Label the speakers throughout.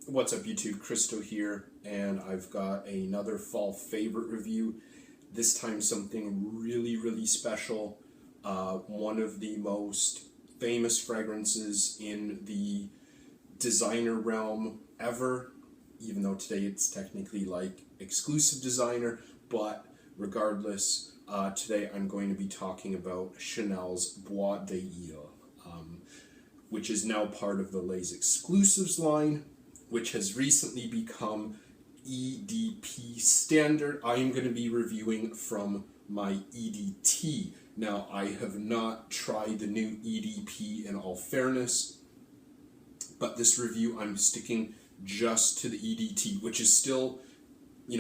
Speaker 1: What's up YouTube, Kristo here, and I've got another fall favorite review. This time something really special. One of the most famous fragrances in the designer realm ever, even though today it's technically like exclusive designer, but regardless, today I'm going to be talking about Chanel's Bois d'Iles, which is now part of the Iles Exclusifs line, which has recently become EDP standard. I am going to be reviewing from my EDT. Now, I have not tried the new EDP in all fairness, but this review I'm sticking just to the EDT, which is still,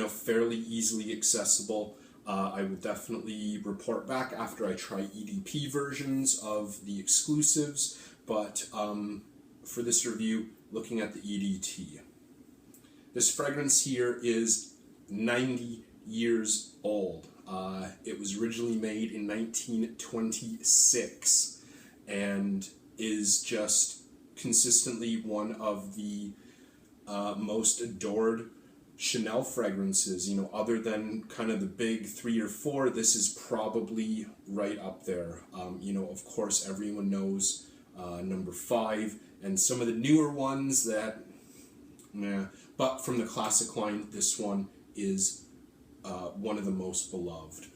Speaker 1: fairly easily accessible. I will definitely report back after I try EDP versions of the exclusives, but for this review, looking at the EDT. This fragrance here is 90 years old. It was originally made in 1926 and is just consistently one of the most adored Chanel fragrances. Other than kind of the big 3 or 4, this is probably right up there. Of course, everyone knows number 5, and some of the newer ones that, but from the classic line, this one is one of the most beloved.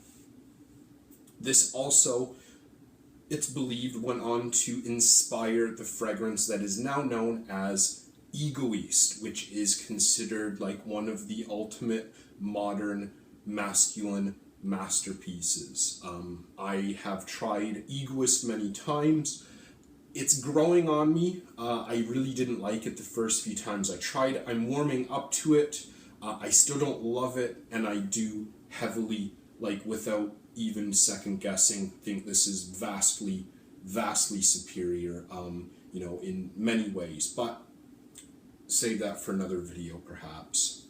Speaker 1: This also, it's believed, went on to inspire the fragrance that is now known as Egoist, which is considered like one of the ultimate modern masculine masterpieces. I have tried Egoist many times. It's growing on me. I really didn't like it the first few times I tried it. I'm warming up to it. I still don't love it, and I do heavily, without even second guessing, think this is vastly superior, in many ways. But save that for another video, perhaps.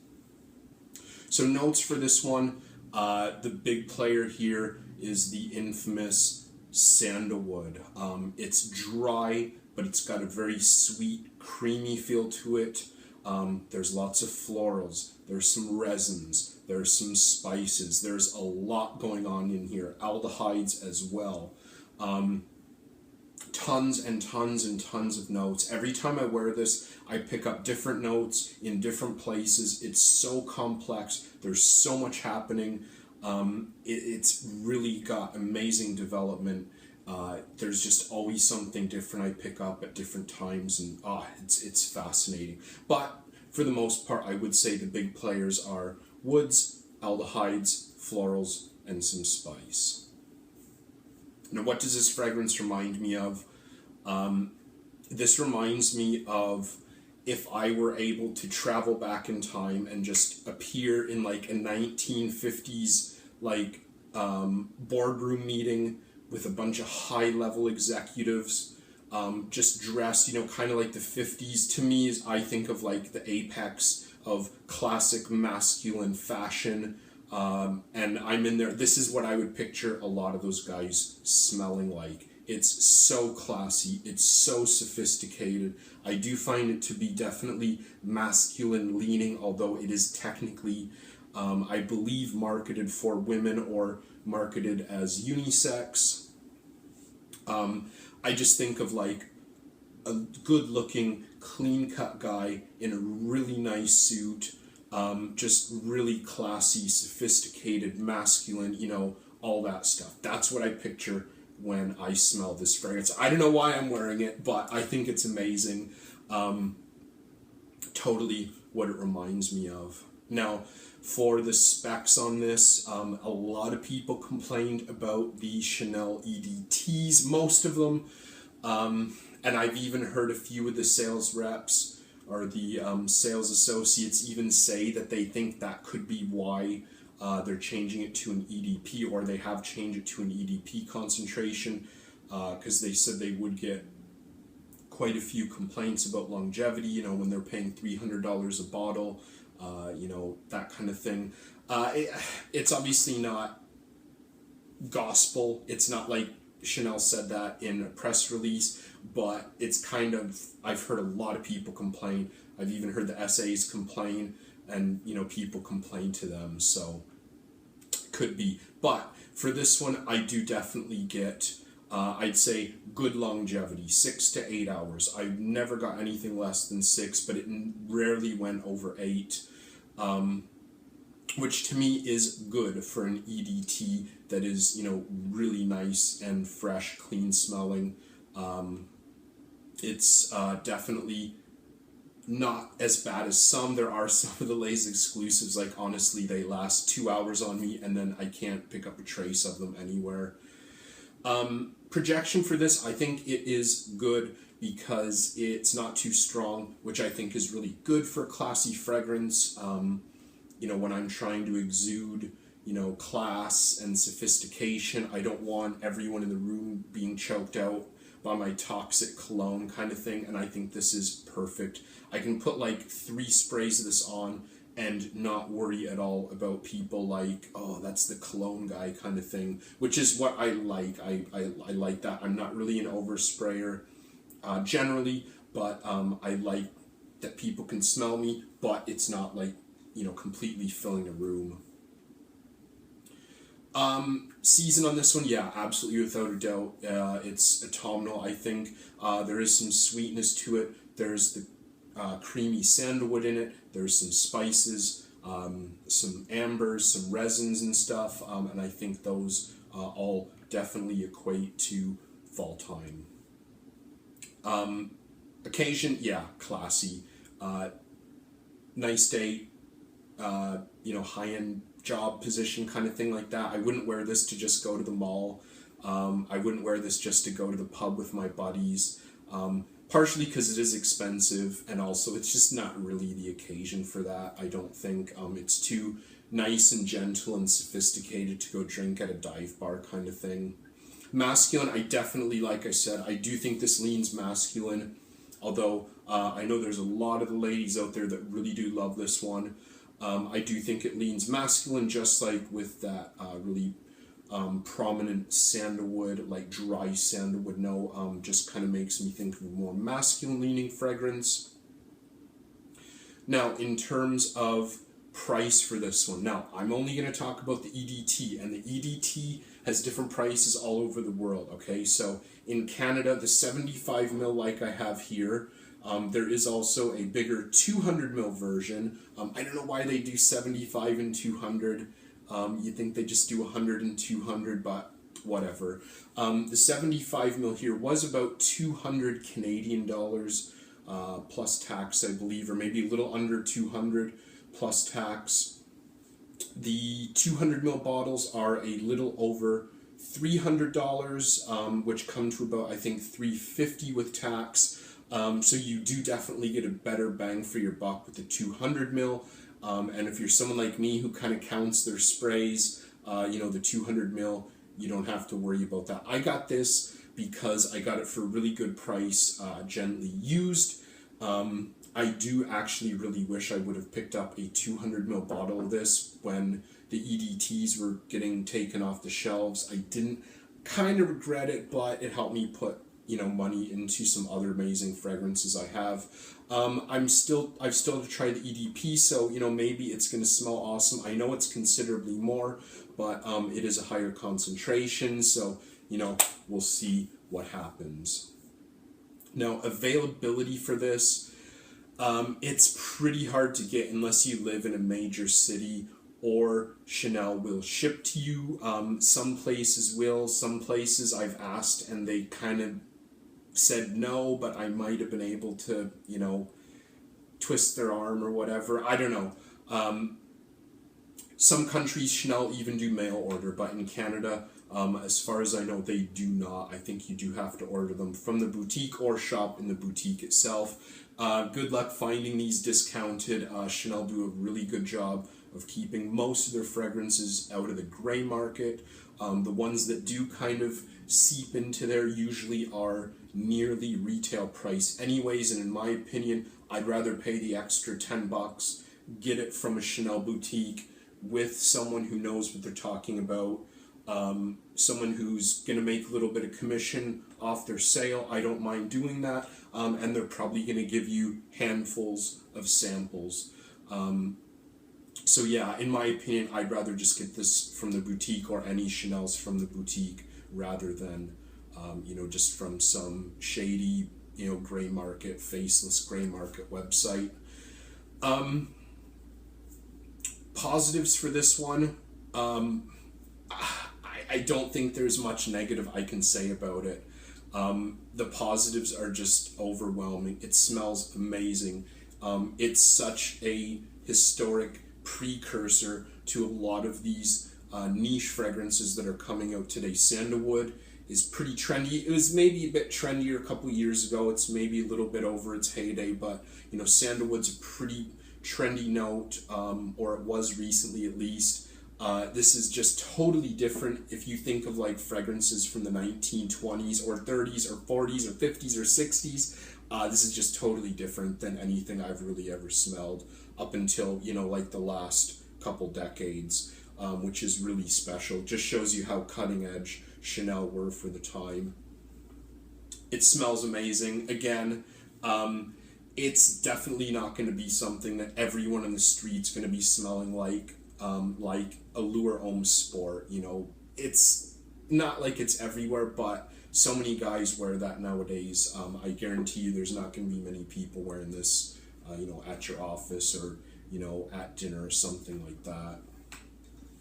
Speaker 1: So notes for this one, the big player here is the infamous sandalwood. It's dry, but it's got a very sweet, creamy feel to it. There's lots of florals, there's some resins, there's some spices, there's a lot going on in here, aldehydes as well. Tons and tons and tons of notes. Every time I wear this, I pick up different notes in different places. It's so complex, there's so much happening. It's really got amazing development. There's just always something different I pick up at different times, and it's fascinating. But for the most part, I would say the big players are woods, aldehydes, florals, and some spice. Now, what does this fragrance remind me of? This reminds me of if I were able to travel back in time and just appear in like a 1950s boardroom meeting with a bunch of high-level executives, just dressed, kind of like the 50s. To me, I think of like the apex of classic masculine fashion, and I'm in there. This is what I would picture a lot of those guys smelling like. It's so classy, it's so sophisticated. I do find it to be definitely masculine leaning, although it is technically, I believe, marketed for women or marketed as unisex. I just think of like a good-looking, clean-cut guy in a really nice suit, just really classy, sophisticated, masculine, all that stuff. That's what I picture when I smell this fragrance. I don't know why I'm wearing it, but I think it's amazing. Totally what it reminds me of. Now, for the specs on this, a lot of people complained about the Chanel EDTs, most of them, and I've even heard a few of the sales reps or the sales associates even say that they think that could be why they're changing it to an EDP, or they have changed it to an EDP concentration, because they said they would get quite a few complaints about longevity, when they're paying $300 a bottle, that kind of thing. It's obviously not gospel. It's not like Chanel said that in a press release, but it's kind of, I've heard a lot of people complain. I've even heard the SAs complain, and people complain to them, so could be. But for this one, I do definitely get, I'd say, good longevity, 6 to 8 hours. I never got anything less than 6, but it rarely went over 8, which to me is good for an EDT that is, really nice and fresh, clean smelling. It's definitely not as bad as some. There are some of the Lay's exclusives, like honestly, they last 2 hours on me and then I can't pick up a trace of them anywhere. Projection for this, I think it is good because it's not too strong, which I think is really good for a classy fragrance. When I'm trying to exude, class and sophistication, I don't want everyone in the room being choked out by my toxic cologne kind of thing, and I think this is perfect. I can put like 3 sprays of this on and not worry at all about people like, oh, that's the cologne guy kind of thing, which is what I like. I like that. I'm not really an oversprayer generally, but I like that people can smell me, but it's not like, completely filling a room. Season on this one, yeah, absolutely, without a doubt. It's autumnal, I think. There is some sweetness to it. There's the creamy sandalwood in it. There's some spices, some ambers, some resins and stuff, and I think those all definitely equate to fall time. Occasion, yeah, classy. Nice date, high-end job position kind of thing like that. I wouldn't wear this to just go to the mall. I wouldn't wear this just to go to the pub with my buddies. Partially because it is expensive, and also it's just not really the occasion for that, I don't think. It's too nice and gentle and sophisticated to go drink at a dive bar kind of thing. Masculine, I definitely, like I said, I do think this leans masculine, although I know there's a lot of the ladies out there that really do love this one. I do think it leans masculine, just like with that really prominent sandalwood, like dry sandalwood note, just kind of makes me think of a more masculine leaning fragrance. Now, in terms of price for this one, now I'm only going to talk about the EDT, and the EDT has different prices all over the world, okay? So in Canada, the 75 ml like I have here, there is also a bigger 200 ml version. I don't know why they do 75 and 200. You'd think they just do 100 and 200, but whatever. The 75 ml here was about 200 Canadian dollars plus tax, I believe, or maybe a little under 200 plus tax. The 200 ml bottles are a little over $300, which come to about, I think, $350 with tax. So you do definitely get a better bang for your buck with the 200 ml. And if you're someone like me who kind of counts their sprays, the 200 ml, you don't have to worry about that. I got this because I got it for a really good price, gently used. I do actually really wish I would have picked up a 200 ml bottle of this when the EDTs were getting taken off the shelves. I didn't, kind of regret it, but it helped me put money into some other amazing fragrances I have. I've still to try the EDP, so maybe it's going to smell awesome. I know it's considerably more, but it is a higher concentration, so we'll see what happens. Now, availability for this, it's pretty hard to get unless you live in a major city, or Chanel will ship to you. Some places will, some places I've asked and they kind of said no, but I might have been able to, twist their arm or whatever. I don't know. Some countries, Chanel even do mail order, but in Canada, as far as I know, they do not. I think you do have to order them from the boutique or shop in the boutique itself. Good luck finding these discounted. Chanel do a really good job of keeping most of their fragrances out of the gray market. The ones that do kind of seep into there usually are nearly retail price anyways, and in my opinion, I'd rather pay the extra $10, get it from a Chanel boutique with someone who knows what they're talking about, someone who's going to make a little bit of commission off their sale. I don't mind doing that, and they're probably going to give you handfuls of samples. So yeah, in my opinion, I'd rather just get this from the boutique, or any Chanel's from the boutique, rather than just from some shady, gray market, faceless gray market website. Positives for this one, I don't think there's much negative I can say about it. The positives are just overwhelming. It smells amazing. It's such a historic precursor to a lot of these niche fragrances that are coming out today. Sandalwood is pretty trendy. It was maybe a bit trendier a couple years ago. It's maybe a little bit over its heyday, but sandalwood's a pretty trendy note, or it was recently at least. This is just totally different if you think of like fragrances from the 1920s or 30s or 40s or 50s or 60s. This is just totally different than anything I've really ever smelled up until, like the last couple decades, which is really special. Just shows you how cutting edge Chanel were for the time. It smells amazing. Again, it's definitely not going to be something that everyone on the street's going to be smelling like Allure Homme Sport. It's not like it's everywhere, but so many guys wear that nowadays. I guarantee you there's not going to be many people wearing this, at your office or, at dinner or something like that.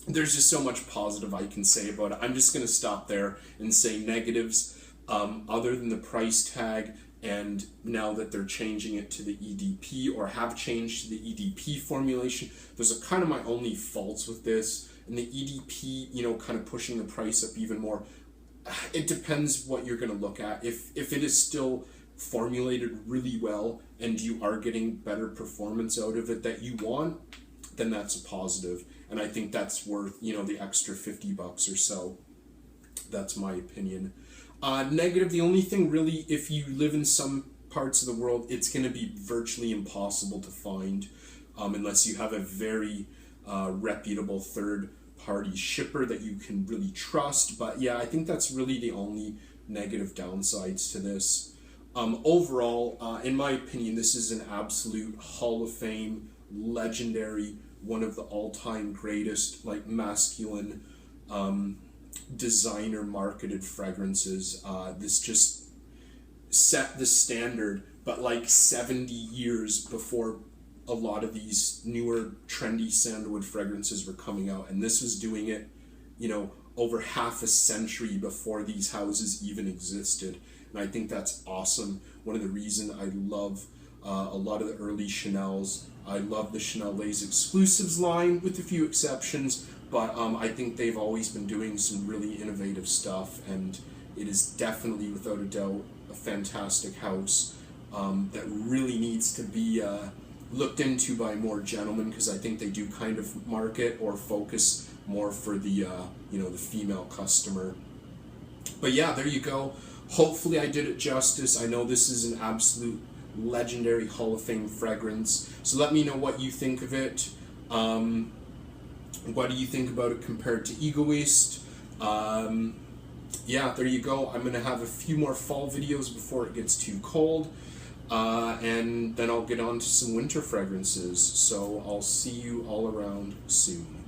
Speaker 1: There's just so much positive I can say about it. I'm just going to stop there and say negatives, other than the price tag, and now that they're changing it to the EDP, or have changed to the EDP formulation. Those are kind of my only faults with this. And the EDP, kind of pushing the price up even more. It depends what you're going to look at. If it is still formulated really well and you are getting better performance out of it that you want, then that's a positive. And I think that's worth, the extra $50 or so. That's my opinion. Negative, the only thing really, if you live in some parts of the world, it's going to be virtually impossible to find, unless you have a very reputable third-party shipper that you can really trust. But yeah, I think that's really the only negative downsides to this. Overall, in my opinion, this is an absolute Hall of Fame, legendary, one of the all-time greatest, like, masculine designer marketed fragrances. This just set the standard, but like 70 years before a lot of these newer trendy sandalwood fragrances were coming out, and this was doing it, over half a century before these houses even existed. And I think that's awesome. One of the reasons I love a lot of the early Chanel's. I love the Chanel Les Exclusifs line, with a few exceptions, but I think they've always been doing some really innovative stuff, and it is definitely, without a doubt, a fantastic house that really needs to be looked into by more gentlemen, because I think they do kind of market or focus more for the the female customer. But yeah, there you go. Hopefully I did it justice. I know this is an absolute legendary Hall of Fame fragrance, so let me know what you think of it. What do you think about it compared to Egoist? Yeah, there you go. I'm going to have a few more fall videos before it gets too cold, and then I'll get on to some winter fragrances. So I'll see you all around soon.